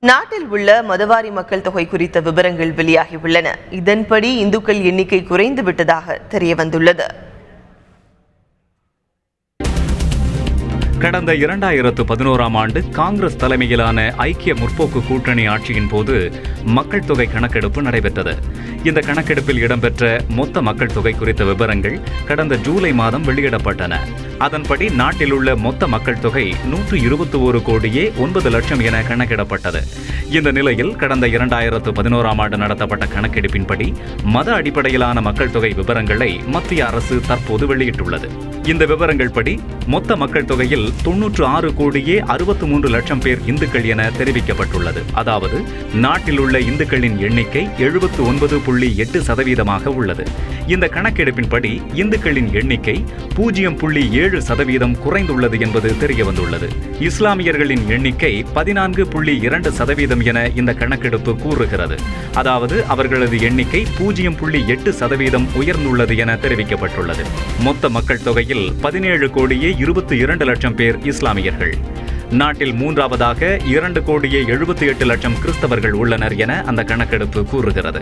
நாட்டில் உள்ள மதவாரி மக்கள் தொகை குறித்த விவரங்கள் வெளியாகியுள்ளன. இதன்படி இந்துக்கள் எண்ணிக்கை குறைந்து விட்டதாக தெரியவந்துள்ளது. கடந்த 2011ஆம் ஆண்டு காங்கிரஸ் தலைமையிலான ஐக்கிய முற்போக்கு கூட்டணி ஆட்சியின் போது மக்கள் தொகை கணக்கெடுப்பு நடைபெற்றது. இந்த கணக்கெடுப்பில் இடம்பெற்ற மொத்த மக்கள் தொகை குறித்த விவரங்கள் கடந்த ஜூலை மாதம் வெளியிடப்பட்டன. அதன்படி நாட்டில் உள்ள மொத்த மக்கள் தொகை 121 கோடியே 9 லட்சம் என கணக்கிடப்பட்டது. இந்த நிலையில் கடந்த 2011ஆம் ஆண்டு நடத்தப்பட்ட கணக்கெடுப்பின்படி மத அடிப்படையிலான மக்கள் தொகை விவரங்களை மத்திய அரசு தற்போது வெளியிட்டுள்ளது. இந்த விவரங்கள் படி மொத்த மக்கள் தொகையில் 96 கோடியே 63 லட்சம் பேர் இந்துக்கள் என தெரிவிக்கப்பட்டுள்ளது. அதாவது நாட்டில் உள்ள இந்துக்களின் எண்ணிக்கை 79.8% உள்ளது. இந்த கணக்கெடுப்பின்படி இந்துக்களின் எண்ணிக்கை 0.7% குறைந்துள்ளது என்பது தெரியவந்துள்ளது. இஸ்லாமியர்களின் எண்ணிக்கை 14.2% என இந்த கணக்கெடுப்பு கூறுகிறது. அதாவது அவர்களது எண்ணிக்கை 0.8% உயர்ந்துள்ளது என தெரிவிக்கப்பட்டுள்ளது. மொத்த மக்கள் தொகையில் 17 கோடியே 22 லட்சம் பேர் இஸ்லாமியர்கள். நாட்டில் மூன்றாவதாக 2 கோடியே 78 லட்சம் கிறிஸ்தவர்கள் உள்ளனர் என அந்த கணக்கெடுப்பு கூறுகிறது.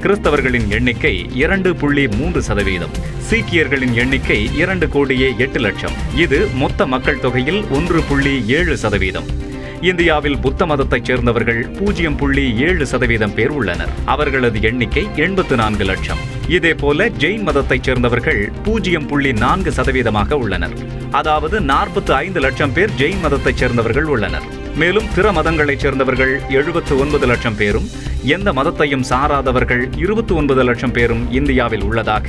கிறிஸ்தவர்களின் எண்ணிக்கை 2.3%. சீக்கியர்களின் எண்ணிக்கை 2 கோடியே 8 லட்சம். இது மொத்த மக்கள் தொகையில் 1.7%. இந்தியாவில் புத்த மதத்தைச் சேர்ந்தவர்கள் 0.7% பேர் உள்ளனர். அவர்களது எண்ணிக்கை 84 லட்சம். இதேபோல ஜெயின் மதத்தைச் சேர்ந்தவர்கள் 0.4% உள்ளனர். அதாவது 45 லட்சம் பேர் ஜெயின் மதத்தைச் சேர்ந்தவர்கள் உள்ளனர். மேலும் பிற மதங்களைச் சேர்ந்தவர்கள் 79 லட்சம் பேரும், எந்த மதத்தையும் சாராதவர்கள் 29 லட்சம் பேரும் இந்தியாவில் உள்ளதாக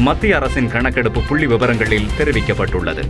மத்திய அரசின் கணக்கெடுப்பு புள்ளி விவரங்களில் தெரிவிக்கப்பட்டுள்ளது.